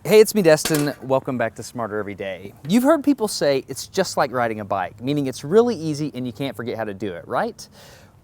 Hey, it's me, Destin. Welcome back to Smarter Every Day. You've heard people say it's just like riding a bike, meaning it's really easy and you can't forget how to do it, right?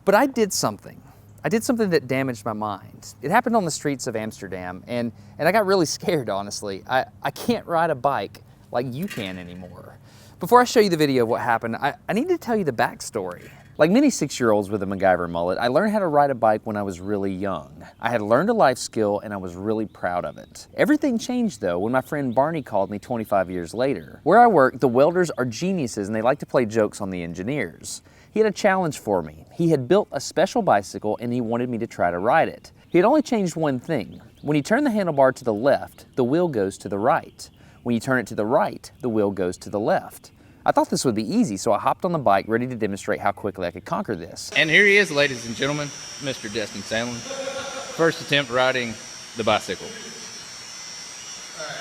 But I did something. I did something that damaged my mind. It happened on the streets of Amsterdam, and I got really scared, honestly. I can't ride a bike like you can anymore. Before I show you the video of what happened, I need to tell you the backstory. Like many 6-year-olds with a MacGyver mullet, I learned how to ride a bike when I was really young. I had learned a life skill and I was really proud of it. Everything changed though when my friend Barney called me 25 years later. Where I work, the welders are geniuses and they like to play jokes on the engineers. He had a challenge for me. He had built a special bicycle and he wanted me to try to ride it. He had only changed one thing. When you turn the handlebar to the left, the wheel goes to the right. When you turn it to the right, the wheel goes to the left. I thought this would be easy, so I hopped on the bike ready to demonstrate how quickly I could conquer this. And here he is, ladies and gentlemen, Mr. Destin Sandlin. First attempt riding the bicycle. All right.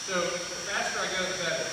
So the faster I go, the better.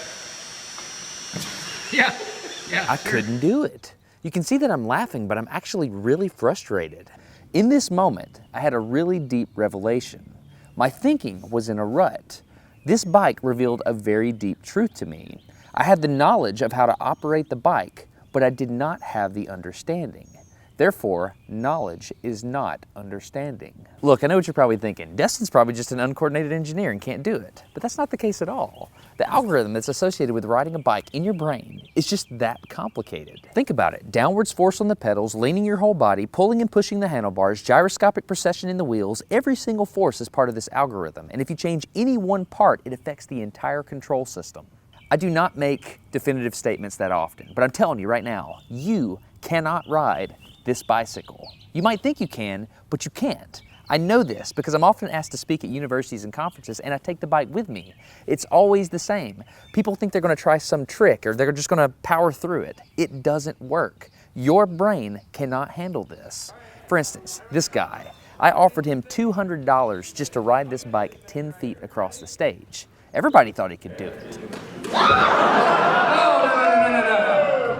Yeah. I couldn't do it. You can see that I'm laughing, but I'm actually really frustrated. In this moment, I had a really deep revelation. My thinking was in a rut. This bike revealed a very deep truth to me. I had the knowledge of how to operate the bike, but I did not have the understanding. Therefore, knowledge is not understanding. Look, I know what you're probably thinking. Destin's probably just an uncoordinated engineer and can't do it. But that's not the case at all. The algorithm that's associated with riding a bike in your brain is just that complicated. Think about it. Downwards force on the pedals, leaning your whole body, pulling and pushing the handlebars, gyroscopic precession in the wheels, every single force is part of this algorithm. And if you change any one part, it affects the entire control system. I do not make definitive statements that often, but I'm telling you right now, you cannot ride this bicycle. You might think you can, but you can't. I know this because I'm often asked to speak at universities and conferences and I take the bike with me. It's always the same. People think they're gonna try some trick or they're just gonna power through it. It doesn't work. Your brain cannot handle this. For instance, this guy, I offered him $200 just to ride this bike 10 feet across the stage. Everybody thought he could do it.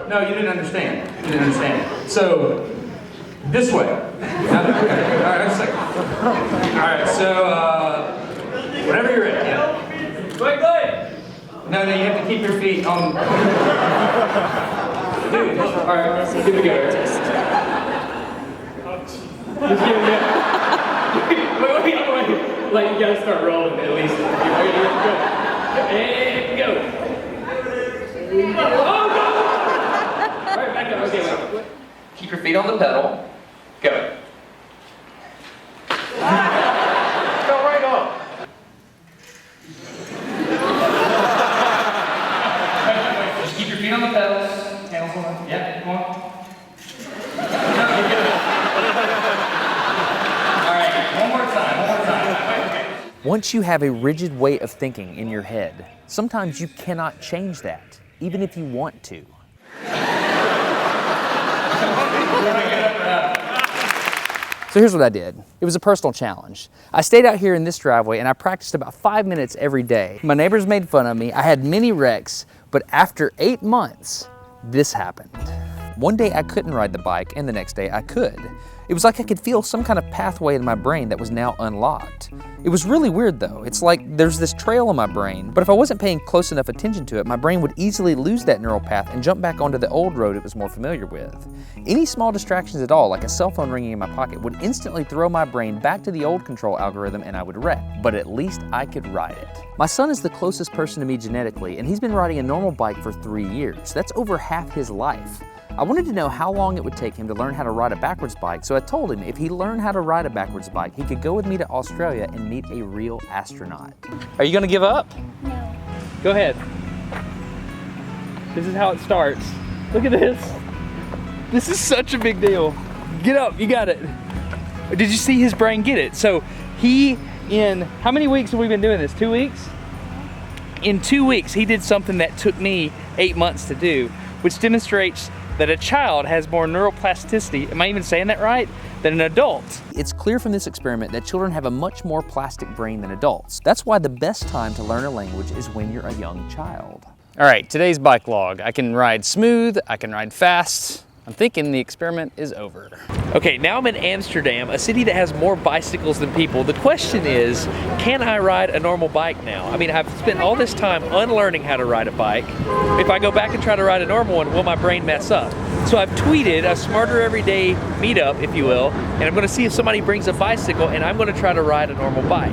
No, you didn't understand. You didn't understand. So, this way. Okay. All right, a second. All right, so, whenever you're ready. Yeah. Wait. No, you have to keep your feet on. Dude, look. All right, here we go. Wait. Like, you gotta start rolling at least. And go. Oh, no! All right, back up. Okay, wait. Keep your feet on the pedal. Go. Go right on. Just keep your feet on the pedals. Handles on. Yeah, come on. All right, one more time. Okay. Once you have a rigid way of thinking in your head, sometimes you cannot change that, even if you want to. So here's what I did. It was a personal challenge. I stayed out here in this driveway and I practiced about 5 minutes every day. My neighbors made fun of me. I had many wrecks, but after 8 months, this happened. One day I couldn't ride the bike and the next day I could. It was like I could feel some kind of pathway in my brain that was now unlocked. It was really weird though. It's like there's this trail in my brain, but if I wasn't paying close enough attention to it, my brain would easily lose that neural path and jump back onto the old road it was more familiar with. Any small distractions at all, like a cell phone ringing in my pocket, would instantly throw my brain back to the old control algorithm and I would wreck. But at least I could ride it. My son is the closest person to me genetically, and he's been riding a normal bike for 3 years. That's over half his life. I wanted to know how long it would take him to learn how to ride a backwards bike, so I told him if he learned how to ride a backwards bike, he could go with me to Australia and meet a real astronaut. Are you gonna give up? No. Go ahead. This is how it starts. Look at this. This is such a big deal. Get up, you got it. Did you see his brain get it? So in how many weeks have we been doing this? 2 weeks? In 2 weeks, he did something that took me 8 months to do, which demonstrates that a child has more neuroplasticity, am I even saying that right, than an adult. It's clear from this experiment that children have a much more plastic brain than adults. That's why the best time to learn a language is when you're a young child. All right, today's bike log. I can ride smooth, I can ride fast, I'm thinking the experiment is over. Okay, now I'm in Amsterdam, a city that has more bicycles than people. The question is, can I ride a normal bike now? I mean, I've spent all this time unlearning how to ride a bike. If I go back and try to ride a normal one, will my brain mess up? So I've tweeted a Smarter Everyday meetup, if you will, and I'm gonna see if somebody brings a bicycle and I'm gonna try to ride a normal bike.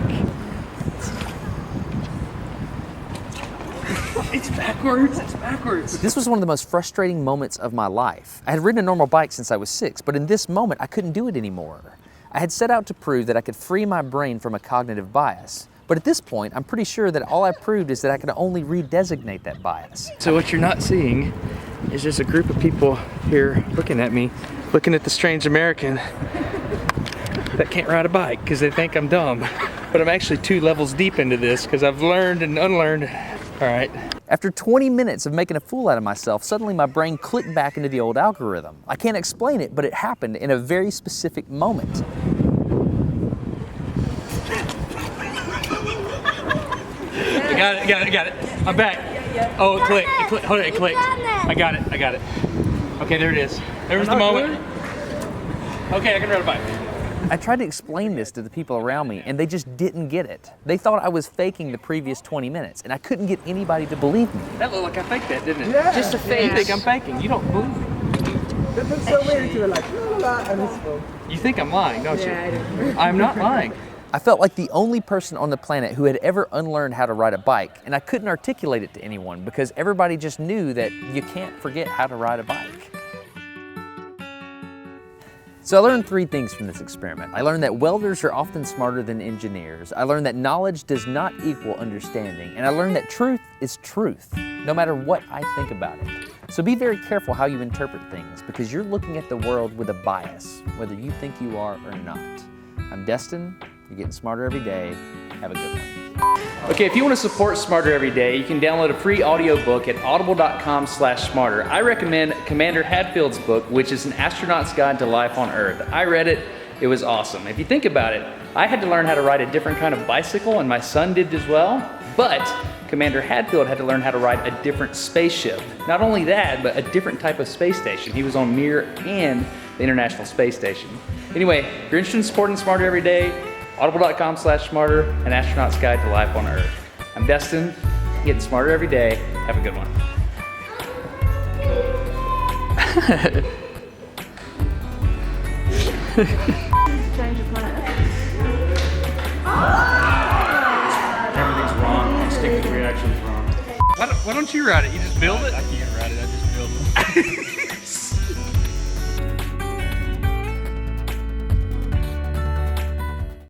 It's backwards, it's backwards. This was one of the most frustrating moments of my life. I had ridden a normal bike since I was 6, but in this moment, I couldn't do it anymore. I had set out to prove that I could free my brain from a cognitive bias. But at this point, I'm pretty sure that all I proved is that I could only redesignate that bias. So what you're not seeing is just a group of people here looking at me, looking at the strange American that can't ride a bike because they think I'm dumb. But I'm actually 2 levels deep into this because I've learned and unlearned. All right. After 20 minutes of making a fool out of myself, suddenly my brain clicked back into the old algorithm. I can't explain it, but it happened in a very specific moment. I got it. I'm back. Oh, it clicked. Hold it, it clicked. I got it. Okay, there it is. There was the moment. Okay, I can ride a bike. I tried to explain this to the people around me, and they just didn't get it. They thought I was faking the previous 20 minutes, and I couldn't get anybody to believe me. That looked like I faked that, didn't it? Yeah. Just a fake. You think I'm faking. You don't believe me. That looks so weird. You were like, la la la, and it's full. You think I'm lying, don't you? Yeah, I do. I'm not lying. I felt like the only person on the planet who had ever unlearned how to ride a bike, and I couldn't articulate it to anyone because everybody just knew that you can't forget how to ride a bike. So I learned 3 things from this experiment. I learned that welders are often smarter than engineers. I learned that knowledge does not equal understanding. And I learned that truth is truth, no matter what I think about it. So be very careful how you interpret things because you're looking at the world with a bias, whether you think you are or not. I'm Destin. You're getting smarter every day. Have a good one. Okay, if you want to support Smarter Every Day, you can download a free audiobook at audible.com/smarter. I recommend Commander Hadfield's book, which is An Astronaut's Guide to Life on Earth. I read it, it was awesome. If you think about it, I had to learn how to ride a different kind of bicycle, and my son did as well, but Commander Hadfield had to learn how to ride a different spaceship. Not only that, but a different type of space station. He was on Mir and the International Space Station. Anyway, if you're interested in supporting Smarter Every Day, audible.com/smarter, An Astronaut's Guide to Life on Earth. I'm Destin, getting smarter every day. Have a good one. Everything's wrong. Instinct reaction is wrong. Why don't you ride it? You just build it?